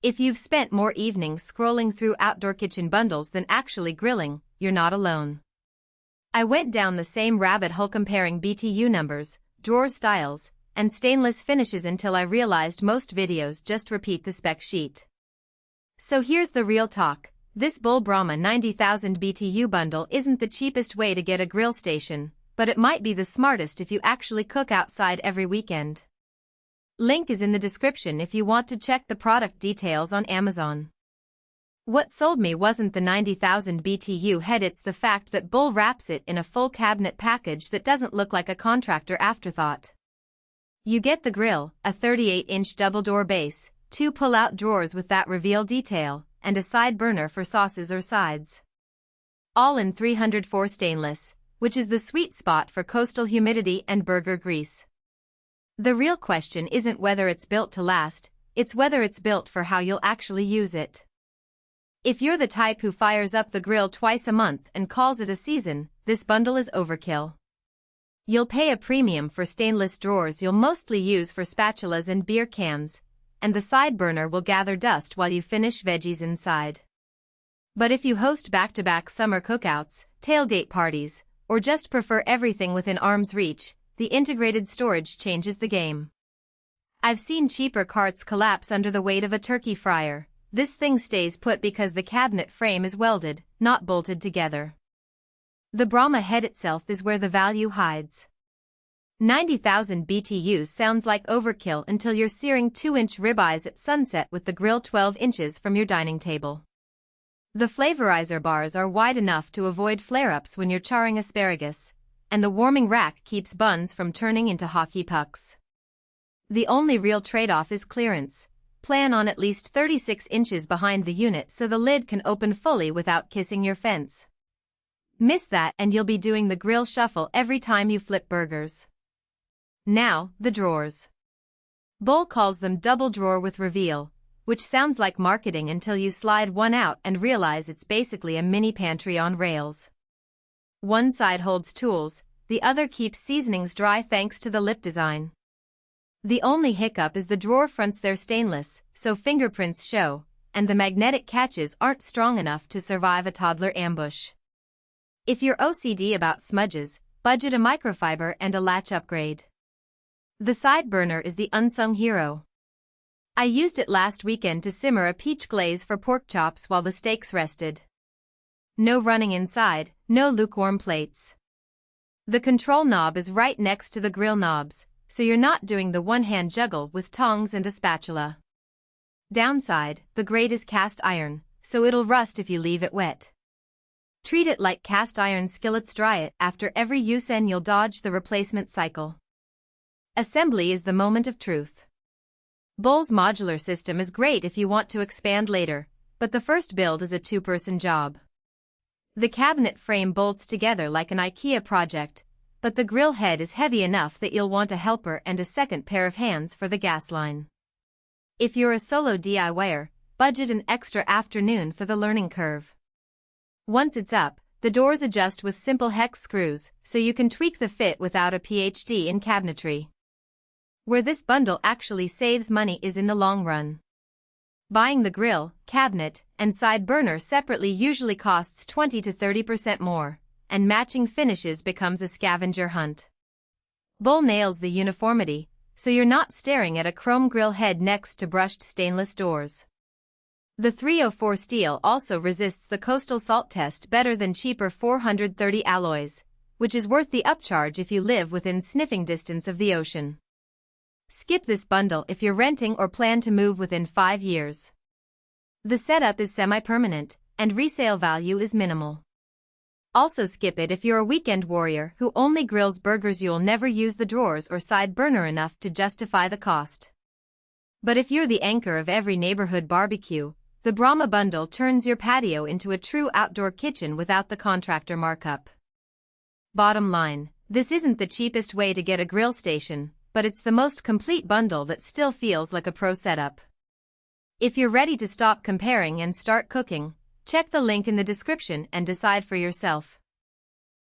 If you've spent more evenings scrolling through outdoor kitchen bundles than actually grilling, you're not alone. I went down the same rabbit hole comparing BTU numbers, drawer styles, and stainless finishes until I realized most videos just repeat the spec sheet. So here's the real talk. This Bull Brahma 90,000 BTU bundle isn't the cheapest way to get a grill station, but it might be the smartest if you actually cook outside every weekend. Link is in the description if you want to check the product details on Amazon. What sold me wasn't the 90,000 BTU head, it's the fact that Bull wraps it in a full cabinet package that doesn't look like a contractor afterthought. You get the grill, a 38-inch double-door base, 2 pull-out drawers with that reveal detail, and a side burner for sauces or sides. All in 304 stainless, which is the sweet spot for coastal humidity and burger grease. The real question isn't whether it's built to last, it's whether it's built for how you'll actually use it. If you're the type who fires up the grill twice a month and calls it a season, this bundle is overkill. You'll pay a premium for stainless drawers you'll mostly use for spatulas and beer cans, and the side burner will gather dust while you finish veggies inside. But if you host back-to-back summer cookouts, tailgate parties, or just prefer everything within arm's reach, the integrated storage changes the game. I've seen cheaper carts collapse under the weight of a turkey fryer. This thing stays put because the cabinet frame is welded, not bolted together. The Brahma head itself is where the value hides. 90,000 BTUs sounds like overkill until you're searing 2-inch ribeyes at sunset with the grill 12 inches from your dining table. The flavorizer bars are wide enough to avoid flare-ups when you're charring asparagus, and the warming rack keeps buns from turning into hockey pucks. The only real trade-off is clearance. Plan on at least 36 inches behind the unit so the lid can open fully without kissing your fence. Miss that and you'll be doing the grill shuffle every time you flip burgers. Now, the drawers. Bull calls them double drawer with reveal, which sounds like marketing until you slide one out and realize it's basically a mini pantry on rails. One side holds tools, the other keeps seasonings dry thanks to the lip design. The only hiccup is the drawer fronts, they're stainless, so fingerprints show, and the magnetic catches aren't strong enough to survive a toddler ambush. If you're OCD about smudges, budget a microfiber and a latch upgrade. The side burner is the unsung hero. I used it last weekend to simmer a peach glaze for pork chops while the steaks rested. No running inside, no lukewarm plates. The control knob is right next to the grill knobs, so you're not doing the one-hand juggle with tongs and a spatula. Downside, the grate is cast iron, so it'll rust if you leave it wet. Treat it like cast iron skillets, dry it after every use and you'll dodge the replacement cycle. Assembly is the moment of truth. Bull's modular system is great if you want to expand later, but the first build is a 2-person job. The cabinet frame bolts together like an IKEA project, but the grill head is heavy enough that you'll want a helper and a second pair of hands for the gas line. If you're a solo DIYer, budget an extra afternoon for the learning curve. Once it's up, the doors adjust with simple hex screws, so you can tweak the fit without a PhD in cabinetry. Where this bundle actually saves money is in the long run. Buying the grill, cabinet, and side burner separately usually costs 20 to 30% more, and matching finishes becomes a scavenger hunt. Bull nails the uniformity, so you're not staring at a chrome grill head next to brushed stainless doors. The 304 steel also resists the coastal salt test better than cheaper 430 alloys, which is worth the upcharge if you live within sniffing distance of the ocean. Skip this bundle if you're renting or plan to move within 5 years. The setup is semi-permanent, and resale value is minimal. Also skip it if you're a weekend warrior who only grills burgers. You'll never use the drawers or side burner enough to justify the cost. But if you're the anchor of every neighborhood barbecue, the Brahma bundle turns your patio into a true outdoor kitchen without the contractor markup. Bottom line, this isn't the cheapest way to get a grill station, but it's the most complete bundle that still feels like a pro setup. If you're ready to stop comparing and start cooking, check the link in the description and decide for yourself.